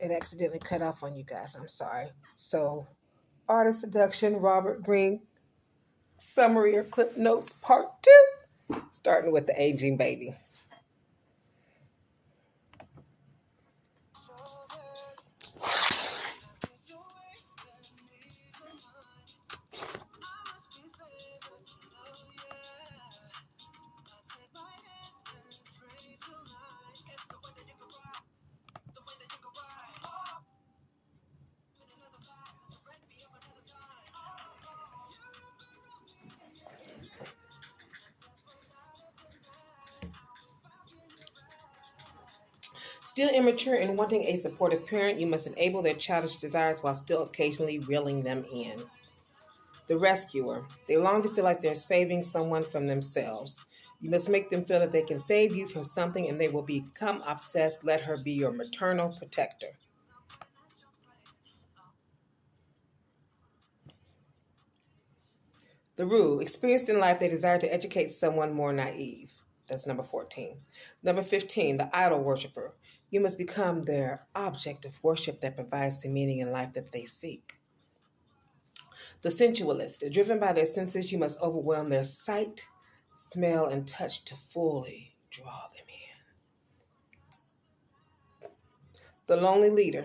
It accidentally cut off on you guys. I'm sorry. So, Art of Seduction, Robert Greene, summary or clip notes, part two, starting with the aging baby. Still immature and wanting a supportive parent, you must enable their childish desires while still occasionally reeling them in. The rescuer. They long to feel like they're saving someone from themselves. You must make them feel that they can save you from something and they will become obsessed. Let her be your maternal protector. The rule. Experienced in life, they desire to educate someone more naive. That's number 14. Number 15, the idol worshiper. You must become their object of worship that provides the meaning in life that they seek. The sensualist. Driven by their senses, you must overwhelm their sight, smell, and touch to fully draw them in. The lonely leader.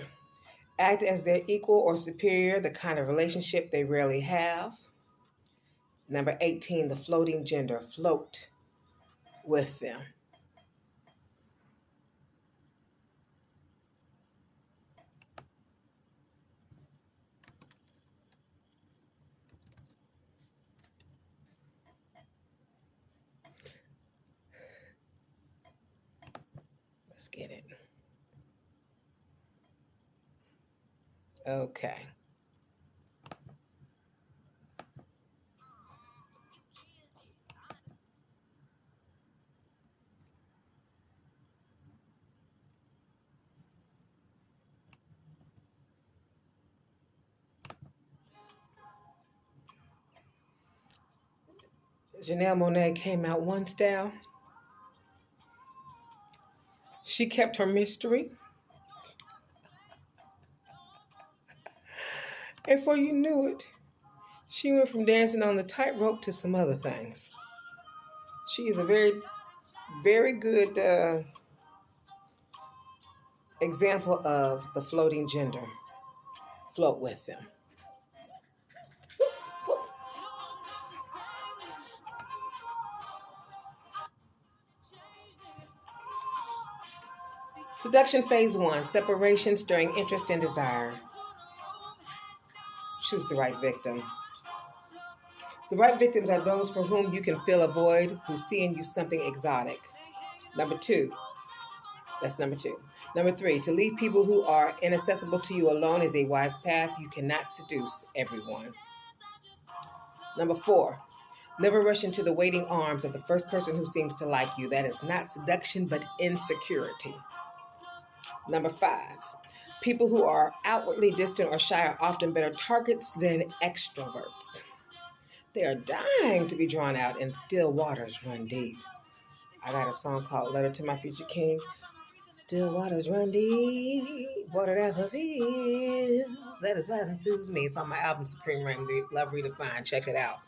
Act as their equal or superior, the kind of relationship they rarely have. Number 18, the floating gender. Float with them. Let's get it. Okay. Janelle Monáe came out one style. She kept her mystery. And before you knew it, she went from dancing on the tightrope to some other things. She is a very, very good example of the floating gender. Float with them. Seduction phase 1, separation, stirring interest and desire. Choose the right victim. The right victims are those for whom you can fill a void, who see in you something exotic. Number 2. That's number 2. Number 3, to leave people who are inaccessible to you alone is a wise path. You cannot seduce everyone. Number 4, never rush into the waiting arms of the first person who seems to like you. That is not seduction, but insecurity. Number 5, people who are outwardly distant or shy are often better targets than extroverts. They are dying to be drawn out and still waters run deep. I got a song called Letter to My Future King. Still waters run deep, water that feels, satisfies and soothes me. It's on my album Supreme Rain, Love Redefined. Check it out.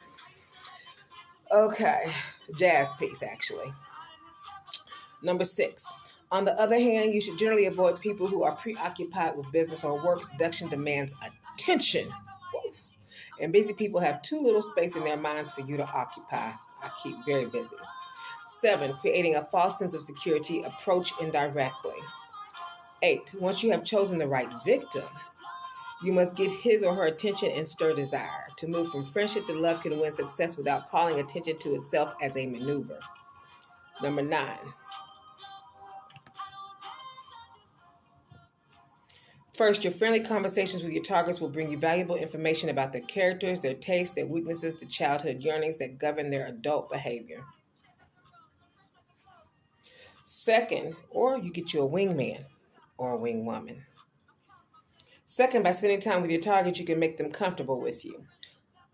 Okay, jazz piece actually. Number 6. On the other hand, you should generally avoid people who are preoccupied with business or work. Seduction demands attention. And busy people have too little space in their minds for you to occupy. I keep very busy. 7, creating a false sense of security. Approach indirectly. 8, once you have chosen the right victim, you must get his or her attention and stir desire. To move from friendship to love can win success without calling attention to itself as a maneuver. Number 9. First, your friendly conversations with your targets will bring you valuable information about their characters, their tastes, their weaknesses, the childhood yearnings that govern their adult behavior. Second, or you get you a wingman or a wingwoman. Second, by spending time with your target, you can make them comfortable with you.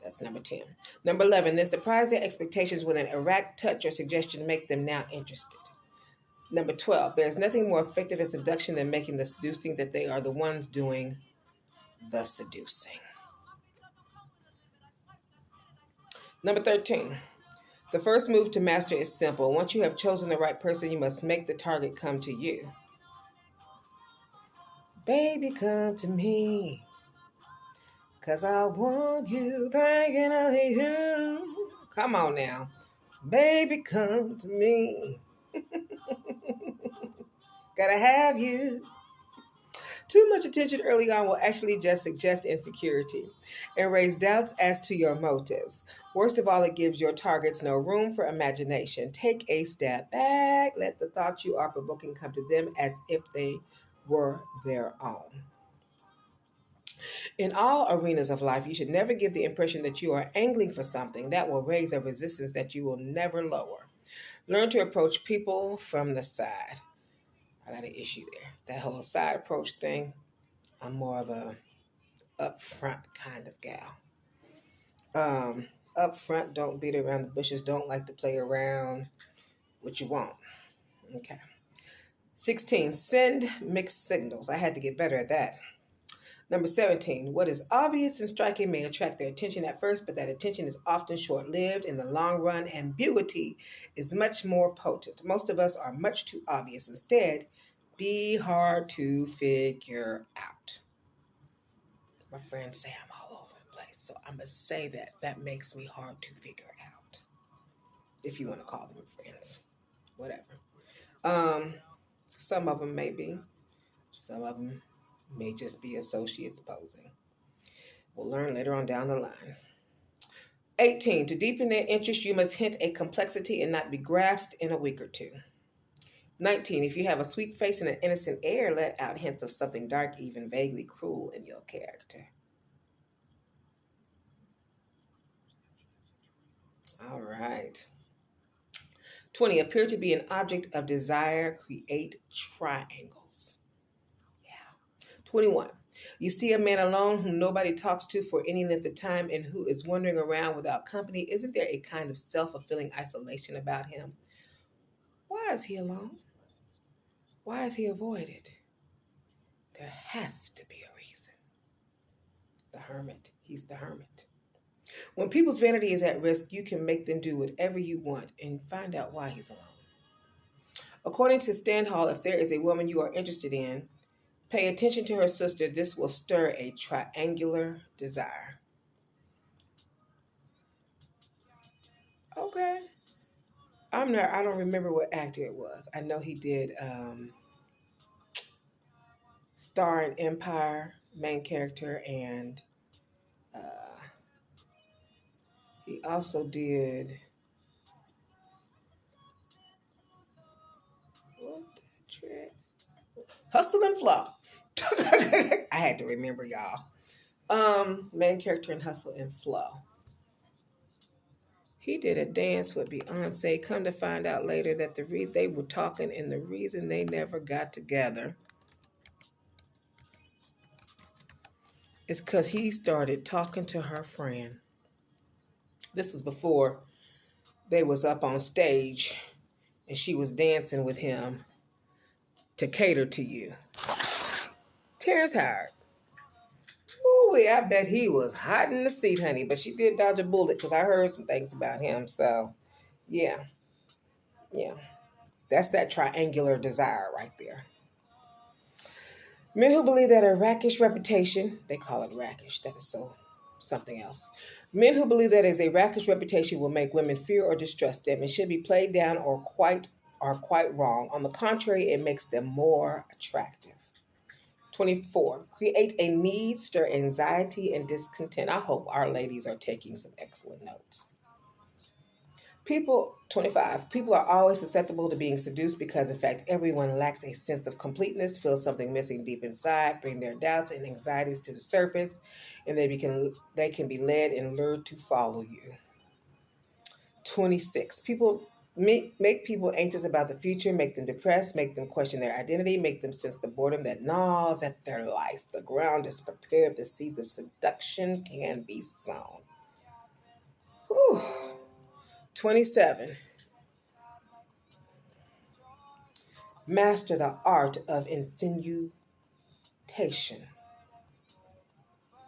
That's number 10. Number 11, then surprise their expectations with an erratic touch or suggestion, make them now interested. Number 12, there is nothing more effective in seduction than making the seduced think that they are the ones doing the seducing. Number 13, the first move to master is simple. Once you have chosen the right person, you must make the target come to you. Baby, come to me, 'cause I want you, thinking of you. Come on now. Baby, come to me. Gotta have you. Too much attention early on will actually just suggest insecurity and raise doubts as to your motives. Worst of all, it gives your targets no room for imagination. Take a step back. Let the thoughts you are provoking come to them as if they were their own. In all arenas of life, you should never give the impression that you are angling for something. That will raise a resistance that you will never lower. Learn to approach people from the side. I got an issue there. That whole side approach thing, I'm more of a upfront kind of gal. Up front, don't beat around the bushes, don't like to play around what you want. Okay. 16, send mixed signals. I had to get better at that. Number 17, what is obvious and striking may attract their attention at first, but that attention is often short-lived. In the long run, ambiguity is much more potent. Most of us are much too obvious. Instead, be hard to figure out. My friends say I'm all over the place, so I'm going to say that makes me hard to figure out. If you want to call them friends, whatever. Some of them may be. Some of them may just be associates posing. We'll learn later on down the line. 18, to deepen their interest, you must hint a complexity and not be grasped in a week or two. 19, if you have a sweet face and an innocent air, let out hints of something dark, even vaguely cruel in your character. All right. 20, appear to be an object of desire, create triangles. Yeah. 21, you see a man alone whom nobody talks to for any length of time and who is wandering around without company. Isn't there a kind of self-fulfilling isolation about him? Why is he alone? Why is he avoided? There has to be a reason. The hermit. He's the hermit. When people's vanity is at risk, you can make them do whatever you want and find out why he's alone. According to Standhall, if there is a woman you are interested in, pay attention to her sister. This will stir a triangular desire. Okay. I don't remember what actor it was. I know he did Star and Empire, main character, and he also did Hustle and Flow. I had to remember, y'all. Main character in Hustle and Flow. He did a dance with Beyonce. Come to find out later that they were talking, and the reason they never got together is because he started talking to her friend. This was before they was up on stage, and she was dancing with him to cater to you. Terrence Howard. Ooh, I bet he was hot in the seat, honey. But she did dodge a bullet because I heard some things about him. So, yeah. That's that triangular desire right there. Men who believe that a rakish reputation, they call it rakish. That is so something else. Men who believe that a rakish reputation will make women fear or distrust them and should be played down or quite wrong. On the contrary, it makes them more attractive. 24, create a need, stir anxiety and discontent. I hope our ladies are taking some excellent notes. 25, people are always susceptible to being seduced because, in fact, everyone lacks a sense of completeness, feels something missing deep inside, bring their doubts and anxieties to the surface, and they can be led and lured to follow you. 26, people make people anxious about the future, make them depressed, make them question their identity, make them sense the boredom that gnaws at their life. The ground is prepared, the seeds of seduction can be sown. Whew. 27. Master the art of insinuation.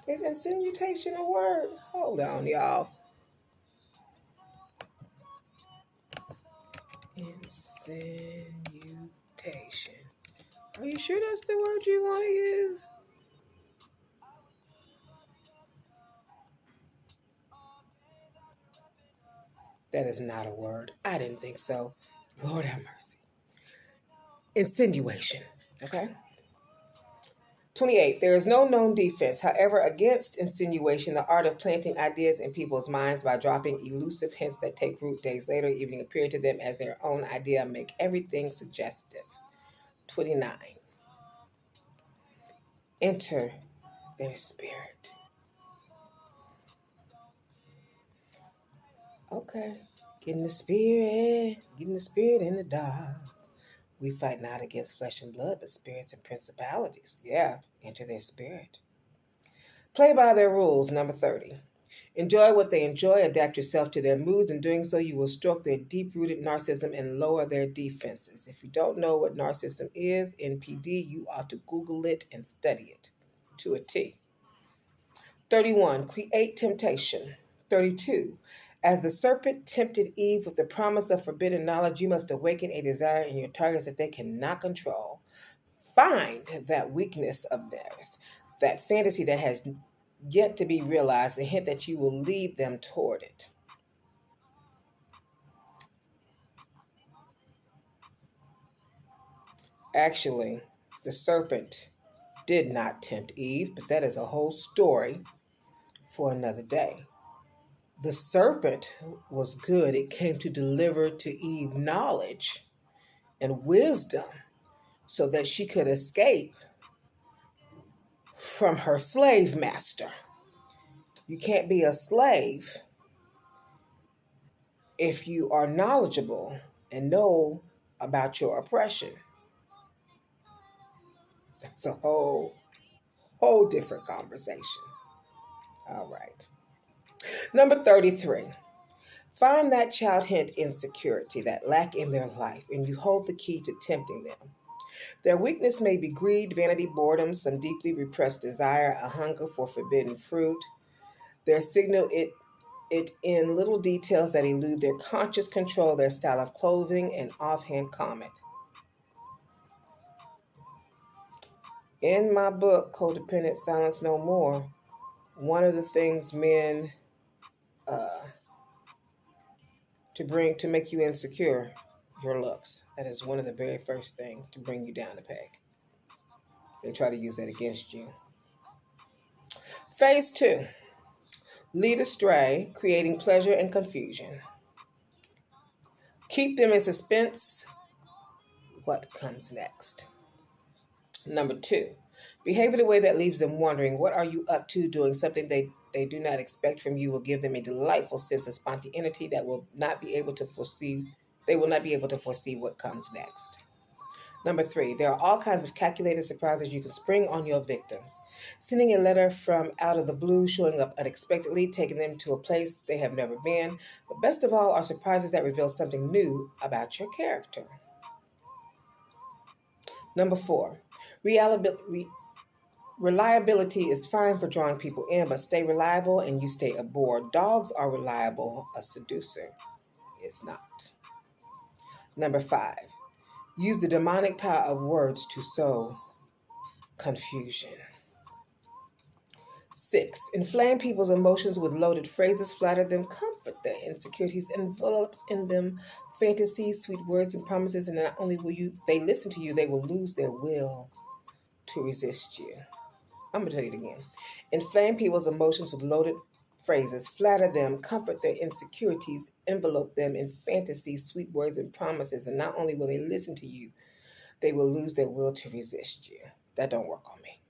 Is insinuation a word? Hold on, y'all. Insinuation. Are you sure that's the word you want to use? That is not a word. I didn't think so. Lord have mercy. Insinuation. Okay. 28. There is no known defense, however, against insinuation, the art of planting ideas in people's minds by dropping elusive hints that take root days later, even appear to them as their own idea, make everything suggestive. 29. Enter their spirit. Okay. Getting the spirit in the dark. We fight not against flesh and blood, but spirits and principalities. Yeah, enter their spirit. Play by their rules, number 30. Enjoy what they enjoy, adapt yourself to their moods. In doing so, you will stroke their deep-rooted narcissism and lower their defenses. If you don't know what narcissism is, NPD, you ought to Google it and study it to a T. 31. Create temptation. 32. As the serpent tempted Eve with the promise of forbidden knowledge, you must awaken a desire in your targets that they cannot control. Find that weakness of theirs, that fantasy that has yet to be realized, a hint that you will lead them toward it. Actually, the serpent did not tempt Eve, but that is a whole story for another day. The serpent was good. It came to deliver to Eve knowledge and wisdom so that she could escape from her slave master. You can't be a slave if you are knowledgeable and know about your oppression. That's a whole different conversation. All right. Number 33. Find that child hint insecurity, that lack in their life, and you hold the key to tempting them. Their weakness may be greed, vanity, boredom, some deeply repressed desire, a hunger for forbidden fruit. Their signal it in little details that elude their conscious control, their style of clothing, and offhand comment. In my book, Codependent Silence No More, one of the things men to make you insecure, your looks. That is one of the very first things to bring you down the peg. They try to use that against you. Phase 2. Lead astray, creating pleasure and confusion. Keep them in suspense. What comes next? Number 2. Behave in a way that leaves them wondering, what are you up to? Doing something they do not expect from you will give them a delightful sense of spontaneity that will not be able to foresee. They will not be able to foresee what comes next. Number 3, there are all kinds of calculated surprises you can spring on your victims. Sending a letter from out of the blue, showing up unexpectedly, taking them to a place they have never been. But best of all are surprises that reveal something new about your character. Number 4, reliability is fine for drawing people in, but stay reliable and you stay aboard. Dogs are reliable, a seducer is not. Number 5, use the demonic power of words to sow confusion. 6, inflame people's emotions with loaded phrases, flatter them, comfort their insecurities, envelop in them fantasies, sweet words, and promises, and not only will they listen to you, they will lose their will to resist you. I'm going to tell you it again. Inflame people's emotions with loaded phrases, flatter them, comfort their insecurities, envelope them in fantasies, sweet words, and promises, and not only will they listen to you, they will lose their will to resist you. That don't work on me.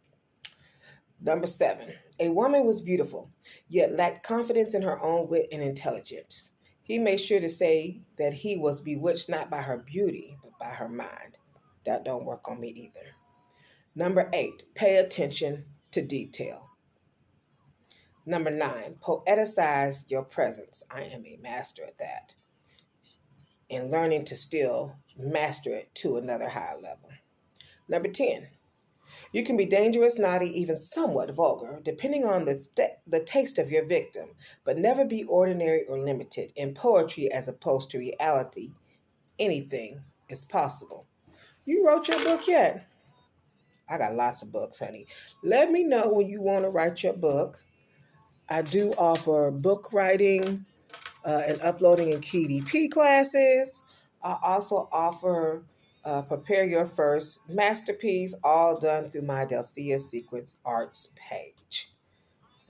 Number 7, a woman was beautiful, yet lacked confidence in her own wit and intelligence. He made sure to say that he was bewitched not by her beauty, but by her mind. That don't work on me either. Number 8, pay attention to detail. Number 9, poeticize your presence. I am a master at that. And learning to still master it to another higher level. Number 10, you can be dangerous, naughty, even somewhat vulgar, depending on the taste of your victim, but never be ordinary or limited. In poetry, as opposed to reality, anything is possible. You wrote your book yet? I got lots of books, honey. Let me know when you want to write your book. I do offer book writing and uploading in KDP classes. I also offer Prepare Your First Masterpiece, all done through my Delcia Secrets Arts page.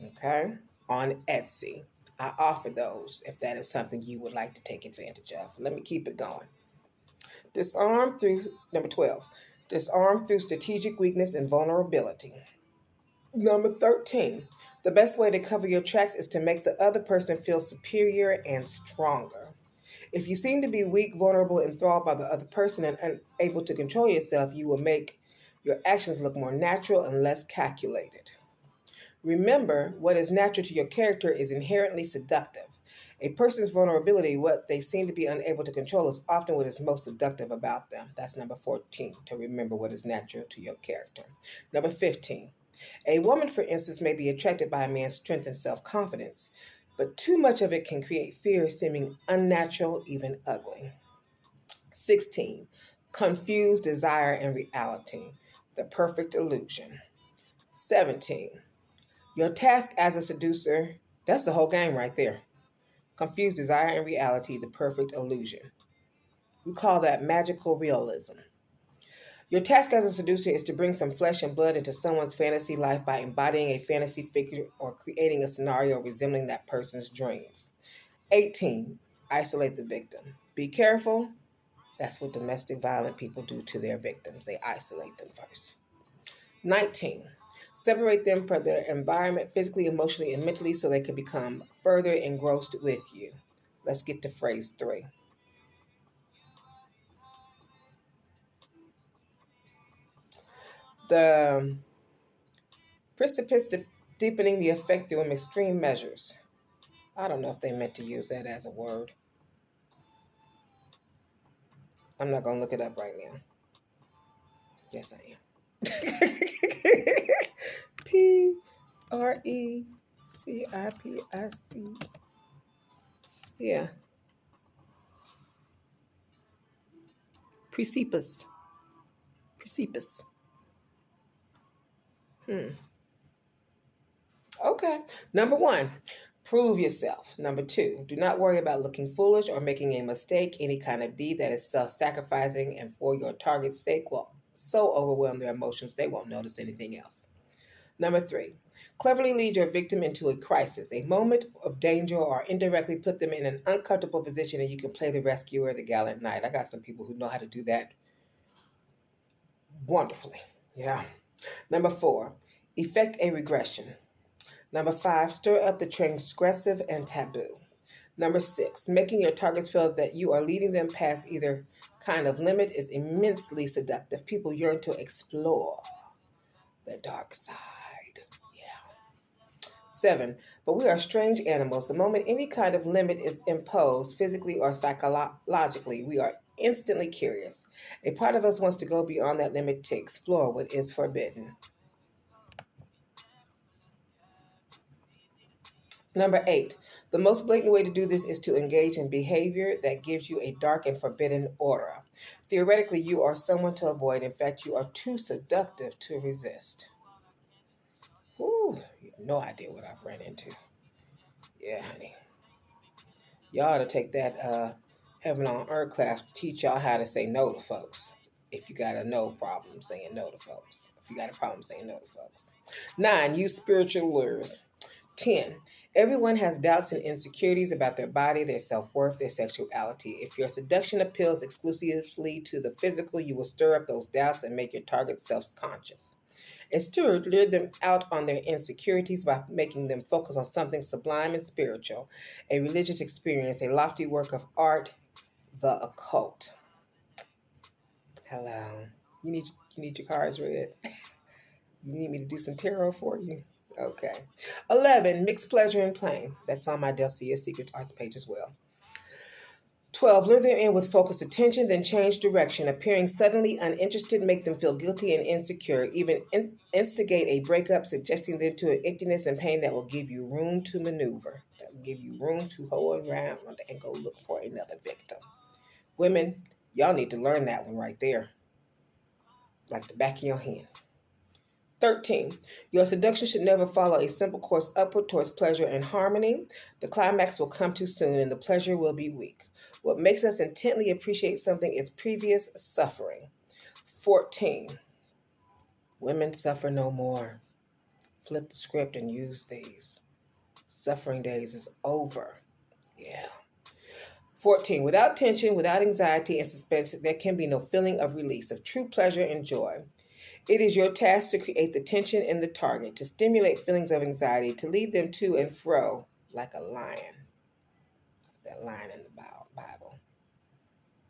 Okay? On Etsy. I offer those if that is something you would like to take advantage of. Let me keep it going. Disarm through, number 12, disarm through strategic weakness and vulnerability. Number 13, the best way to cover your tracks is to make the other person feel superior and stronger. If you seem to be weak, vulnerable, enthralled by the other person, and unable to control yourself, you will make your actions look more natural and less calculated. Remember, what is natural to your character is inherently seductive. A person's vulnerability, what they seem to be unable to control, is often what is most seductive about them. That's number 14, to remember what is natural to your character. Number 15, a woman, for instance, may be attracted by a man's strength and self-confidence, but too much of it can create fear, seeming unnatural, even ugly. 16, confuse desire and reality, the perfect illusion. 17, your task as a seducer, that's the whole game right there. Confuse desire and reality, the perfect illusion. We call that magical realism. Your task as a seducer is to bring some flesh and blood into someone's fantasy life by embodying a fantasy figure or creating a scenario resembling that person's dreams. 18, isolate the victim. Be careful. That's what domestic violent people do to their victims. They isolate them first. 19, separate them from their environment physically, emotionally, and mentally so they can become further engrossed with you. Let's get to phrase 3. The precipice deepening the effect through extreme measures. I don't know if they meant to use that as a word. I'm not going to look it up right now. Yes, I am. Precipice. Yeah. Precipice. Precipice. Okay. Number 1, prove yourself. Number 2, do not worry about looking foolish or making a mistake. Any kind of deed that is self-sacrificing and for your target's sake will so overwhelm their emotions they won't notice anything else. Number 3, cleverly lead your victim into a crisis, a moment of danger, or indirectly put them in an uncomfortable position and you can play the rescuer, the gallant knight. I got some people who know how to do that wonderfully. Yeah. Number 4, effect a regression. Number 5, stir up the transgressive and taboo. Number 6, making your targets feel that you are leading them past either kind of limit is immensely seductive. People yearn to explore the dark side. Yeah. 7, but we are strange animals. The moment any kind of limit is imposed, physically or psychologically, we are instantly curious. A part of us wants to go beyond that limit to explore what is forbidden. Number 8, the most blatant way to do this is to engage in behavior that gives you a dark and forbidden aura. Theoretically, you are someone to avoid. In fact, you are too seductive to resist. Ooh, you have no idea what I've run into. Yeah, honey. Y'all ought to take that Heaven on Earth class to teach y'all how to say no to folks. If you got a no problem saying no to folks. If you got a problem saying no to folks. 9, use spiritual lures. 10, everyone has doubts and insecurities about their body, their self-worth, their sexuality. If your seduction appeals exclusively to the physical, you will stir up those doubts and make your target self-conscious. Instead, lure them out on their insecurities by making them focus on something sublime and spiritual, a religious experience, a lofty work of art, the occult. Hello. You need your cards read? You need me to do some tarot for you? Okay. 11, mixed pleasure and pain. That's on my Delcia Secrets Arts page as well. 12. Lure them in with focused attention, then change direction. Appearing suddenly uninterested, make them feel guilty and insecure. Even instigate a breakup, suggesting them to an emptiness and pain that will give you room to maneuver. That will give you room to hold around and go look for another victim. Women, y'all need to learn that one right there, like the back of your hand. 13. Your seduction should never follow a simple course upward towards pleasure and harmony. The climax will come too soon and the pleasure will be weak. What makes us intently appreciate something is previous suffering. 14. Women suffer no more. Flip the script and use these. Suffering days is over. Yeah. 14. Without tension, without anxiety and suspense, there can be no feeling of release, of true pleasure and joy. It is your task to create the tension in the target, to stimulate feelings of anxiety, to lead them to and fro like a lion. That lion in the Bible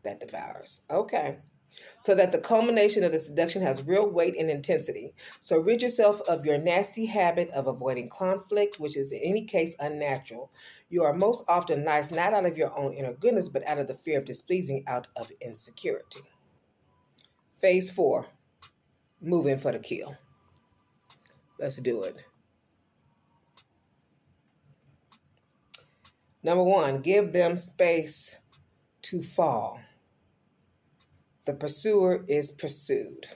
that devours. Okay. So that the culmination of the seduction has real weight and intensity. So rid yourself of your nasty habit of avoiding conflict, which is in any case unnatural. You are most often nice not out of your own inner goodness, but out of the fear of displeasing, out of insecurity. Phase 4. Move in for the kill. Let's do it. Number 1, give them space to fall. The pursuer is pursued.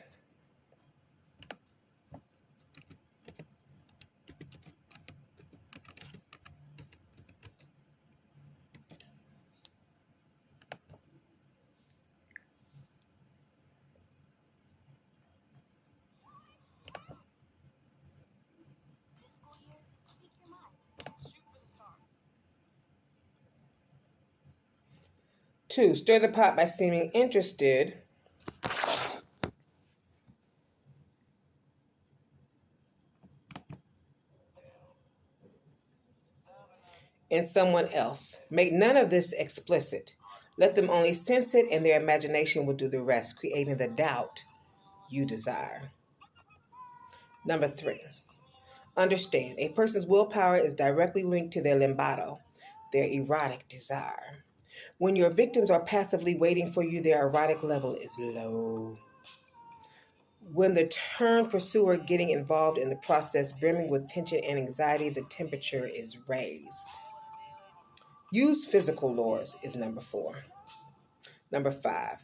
Two, stir the pot by seeming interested in someone else. Make none of this explicit. Let them only sense it, and their imagination will do the rest, creating the doubt you desire. Number 3, understand a person's willpower is directly linked to their libido, their erotic desire. When your victims are passively waiting for you, their erotic level is low. When the term pursuer getting involved in the process, brimming with tension and anxiety, the temperature is raised. Use physical lures is number 4. Number 5.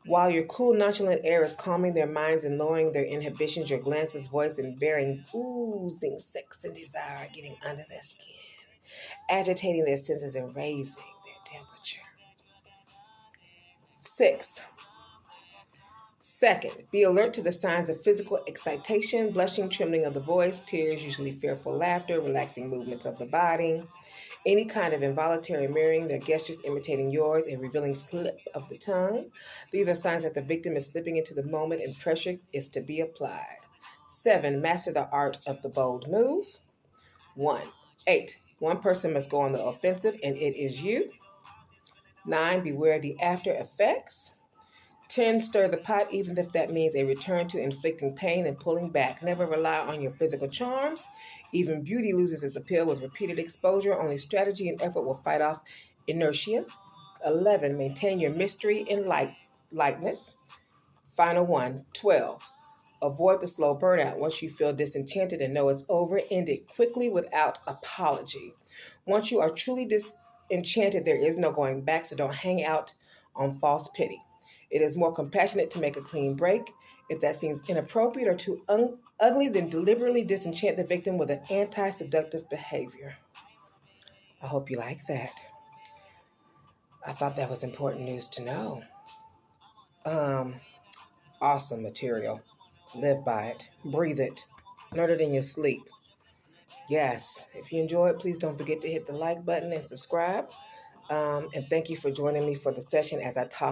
While your cool, nonchalant air is calming their minds and lowering their inhibitions, your glances, voice, and bearing oozing sex and desire, getting under their skin, agitating their senses and raising their temperature. 6. Second, be alert to the signs of physical excitation, blushing, trembling of the voice, tears, usually fearful laughter, relaxing movements of the body, any kind of involuntary mirroring, their gestures imitating yours, a revealing slip of the tongue. These are signs that the victim is slipping into the moment and pressure is to be applied. 7, master the art of the bold move. 8, one person must go on the offensive, and it is you. 9, beware the after effects. 10, stir the pot, even if that means a return to inflicting pain and pulling back. Never rely on your physical charms. Even beauty loses its appeal with repeated exposure. Only strategy and effort will fight off inertia. 11, maintain your mystery and lightness. Final one, 12. Avoid the slow burnout. Once you feel disenchanted and know it's over, end it quickly without apology. Once you are truly disenchanted, there is no going back, so don't hang out on false pity. It is more compassionate to make a clean break. If that seems inappropriate or too ugly, then deliberately disenchant the victim with an anti-seductive behavior. I hope you like that. I thought that was important news to know. Awesome material. Live by it. Breathe it. Learn it in your sleep. Yes. If you enjoyed, please don't forget to hit the like button and subscribe. And thank you for joining me for the session as I talk